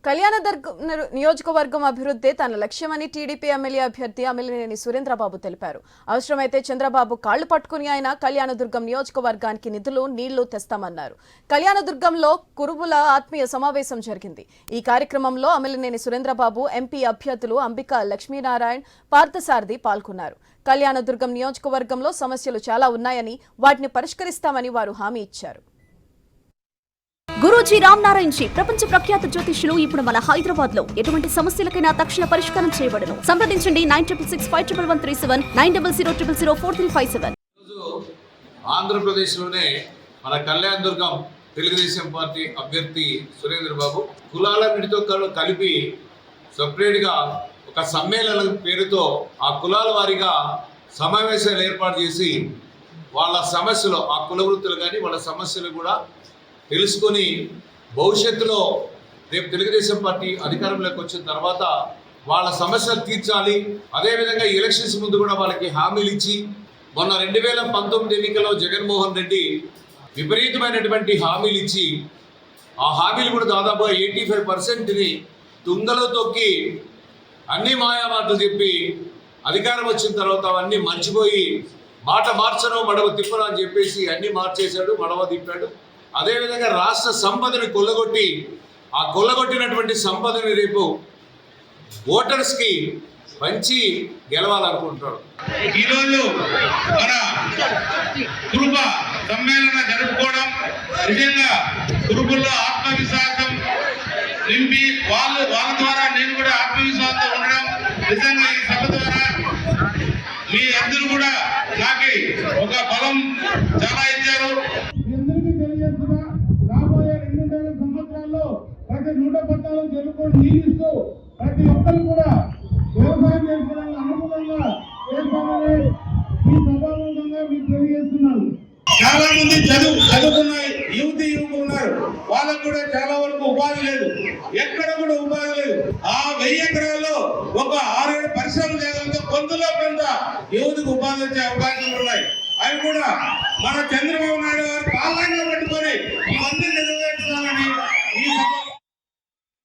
కళ్యాణదుర్గం నియోజకవర్గం అభివృద్ధి తన లక్ష్యమని టీడీపీ ఎమ్మెల్యే అభ్యర్థి అమిలినేని సురేంద్రబాబు తెలిపారు. అవసరమైతే చంద్రబాబు కాళ్లు పట్టుకుని ఆయన కళ్యాణదుర్గం నియోజకవర్గానికి నిధులు నీళ్లు తెస్తామన్నారు. కళ్యాణదుర్గంలో కురుబుల ఆత్మీయ సమావేశం జరిగింది. ఈ కార్యక్రమంలో అమిలినేని సురేంద్రబాబు, ఎంపీ అభ్యర్థులు అంబికా లక్ష్మీనారాయణ, పార్థసారథి పాల్గొన్నారు. కళ్యాణదుర్గం నియోజకవర్గంలో సమస్యలు చాలా ఉన్నాయని వాటిని పరిష్కరిస్తామని వారు హామీ ఇచ్చారు. గురూజీ రామనారాయణ్ జీ ప్రపంచ ప్రఖ్యాత జ్యోతిష్యులు ఇప్పుడు మన హైదరాబాద్ లో ఎటువంటి సమస్యలకైనా తక్షణ పరిష్కారం చేయబడును. సంప్రదించండి 96651137 9000004357. ఆంధ్రప్రదేశ్ లోనే మన కళ్యాణదుర్గం తెలుగుదేశం పార్టీ అభ్యర్థి సురేంద్రబాబు కులాలన్నిటితో కలిపి సపరేట్ గా ఒక సమ్మేళనం పేరుతో ఆ కులాల వారీగా సమావేశాలు ఏర్పాటు చేసి వాళ్ళ సమస్యలు, ఆ కుల వృత్తులు కానీ వాళ్ళ సమస్యలు కూడా తెలుసుకొని భవిష్యత్తులో రేపు తెలుగుదేశం పార్టీ అధికారంలోకి వచ్చిన తర్వాత వాళ్ళ సమస్యలు తీర్చాలి. అదేవిధంగా ఎలక్షన్స్ ముందు కూడా వాళ్ళకి హామీలు ఇచ్చి, మొన్న 2019 ఎన్నికల్లో జగన్మోహన్ రెడ్డి విపరీతమైనటువంటి హామీలు ఇచ్చి ఆ హామీలు కూడా దాదాపు 85%ని తుంగలో తొక్కి అన్ని మాయామాటలు చెప్పి అధికారం వచ్చిన తర్వాత అవన్నీ మర్చిపోయి మాట మార్చను మడవ తిప్పను అని చెప్పేసి అన్ని మార్చేశాడు, మడవ తిప్పాడు. అదేవిధంగా రాష్ట్ర సంపదని కొల్లగొట్టి ఆ కొల్లగొట్టినటువంటి సంపదని రేపు ఓటర్స్కి పంచి గెలవాలనుకుంటాడు. ఈరోజు మన కురుబ సమ్మేళన జరుపుకోవడం నిజంగా కురుబుల్లో ఆత్మవిశ్వాసం నింపి వాళ్ళ ద్వారా నేను కూడా ఆత్మవిశ్వాసంతో ఉండడం, నిజంగా ఈ సభ ద్వారా మీ అందరూ కూడా నాకు ఒక బలం చాలా ఇచ్చారు. రాబోయే 2 సంవత్సరాల్లో ప్రతి 114 చెరువులు నీళ్ళిస్తూ ప్రతి ఒక్కరు కూడా వ్యవసాయం చేసుకోవడానికి అనుకూలంగా చేస్తామని ఈ సభాముఖంగా మీకు తెలియజేస్తున్నాను. చాలా మంది చదువుకున్న యువకులు ఉన్నారు, వాళ్ళకు కూడా చాలా వరకు ఉపాధి లేదు, ఎక్కడ కూడా ఉపాధి లేదు. ఆ 1000 ఎకరాల్లో ఒక 6-7 పరిశ్రమలు చేయడంతో కొంతలో కొంత యువతకు ఉపాధి వచ్చే అవకాశాలు ఉన్నాయి. అవి కూడా మన చంద్రబాబు నాయుడు గారు కాళ్ళంగా పెట్టుకొని